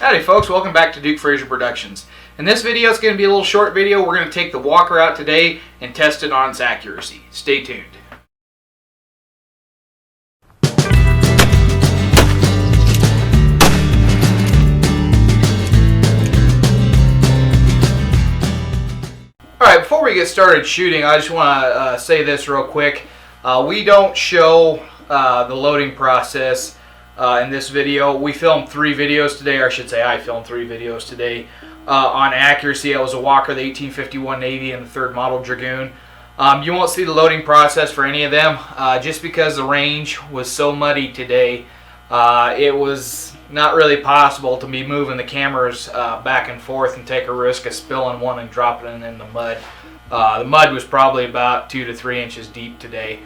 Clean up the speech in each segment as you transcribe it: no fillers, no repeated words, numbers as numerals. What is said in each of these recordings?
Howdy folks, welcome back to Duke Fraser Productions. In this video, it's going to be a little short video. We're going to take the Walker out today and test it on its accuracy. Stay tuned. Alright, before we get started shooting, I just want to say this real quick. We don't show the loading process in this video. We filmed 3 videos today, or I should say I filmed 3 videos today on accuracy. It was a Walker, the 1851 Navy, and the 3rd Model Dragoon. You won't see the loading process for any of them just because the range was so muddy today. It was not really possible to be moving the cameras back and forth and take a risk of spilling one and dropping it in the mud. The mud was probably about 2 to 3 inches deep today.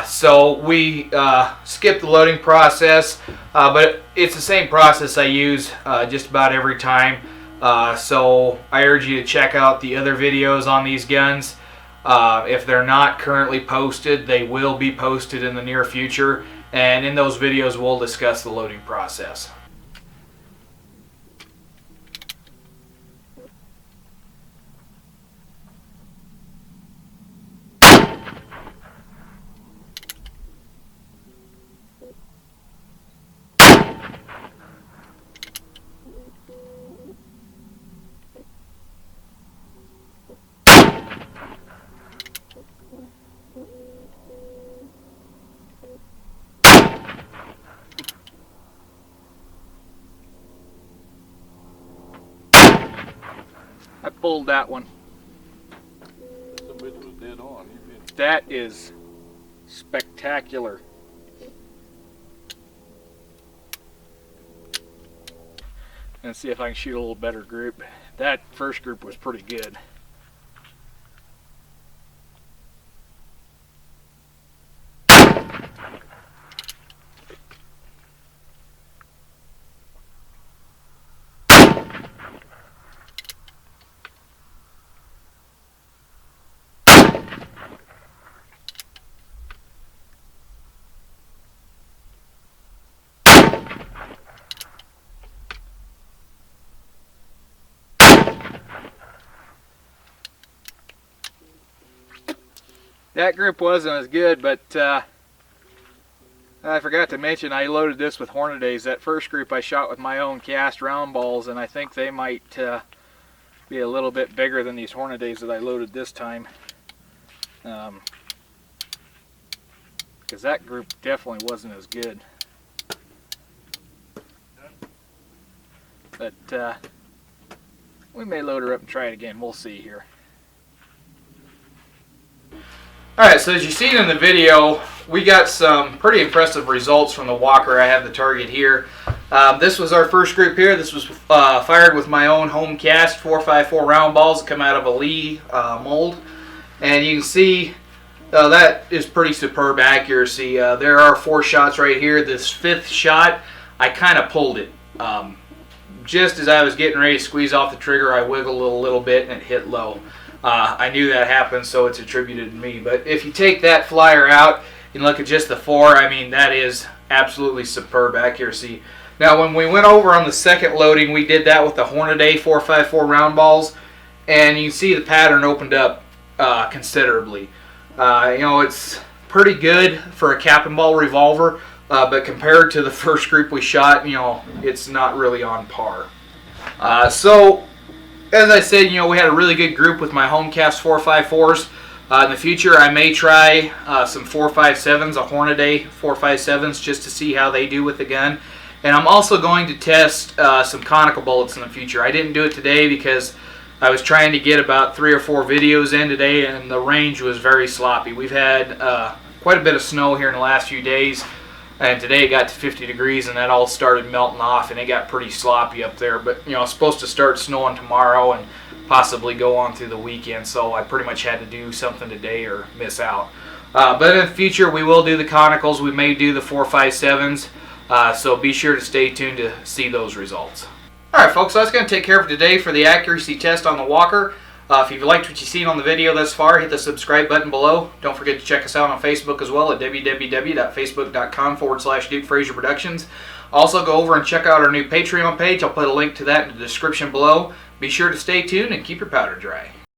So we skipped the loading process, but it's the same process I use just about every time. So I urge you to check out the other videos on these guns. If they're not currently posted, they will be posted in the near future, and in those videos we'll discuss the loading process. I pulled that one. That is spectacular. Let's see if I can shoot a little better group. That first group was pretty good. That group wasn't as good, but I forgot to mention I loaded this with Hornadays. That first group I shot with my own cast round balls, and I think they might be a little bit bigger than these Hornadays that I loaded this time. Because that group definitely wasn't as good. But we may load her up and try it again. We'll see here. Alright, so as you've seen in the video, we got some pretty impressive results from the Walker. I have the target here. This was our first group here. This was fired with my own home cast 4.54 round balls that come out of a Lee mold. And you can see that is pretty superb accuracy. There are 4 shots right here. This 5th shot, I kind of pulled it. Just as I was getting ready to squeeze off the trigger, I wiggled a little bit and it hit low. I knew that happened, so it's attributed to me. But if you take that flyer out and look at just the 4, I mean, that is absolutely superb accuracy. Now, when we went over on the second loading, we did that with the Hornaday 4.54 round balls, and you can see the pattern opened up considerably. You know, it's pretty good for a cap and ball revolver, but compared to the first group we shot, you know, it's not really on par. So, as I said, you know, we had a really good group with my home cast 4.54s. In the future, I may try some 4.57s, a Hornaday 4.57s, just to see how they do with the gun. And I'm also going to test some conical bullets in the future. I didn't do it today because I was trying to get about 3 or 4 videos in today, and the range was very sloppy. We've had quite a bit of snow here in the last few days. And today it got to 50 degrees and that all started melting off and it got pretty sloppy up there. But, you know, it's supposed to start snowing tomorrow and possibly go on through the weekend. So I pretty much had to do something today or miss out. But in the future we will do the conicals. We may do the 4.57s. So be sure to stay tuned to see those results. Alright folks, so that's going to take care of today for the accuracy test on the Walker. If you've liked what you've seen on the video thus far, hit the subscribe button below. Don't forget to check us out on Facebook as well at www.facebook.com/Duke Fraser Productions. Also, go over and check out our new Patreon page. I'll put a link to that in the description below. Be sure to stay tuned and keep your powder dry.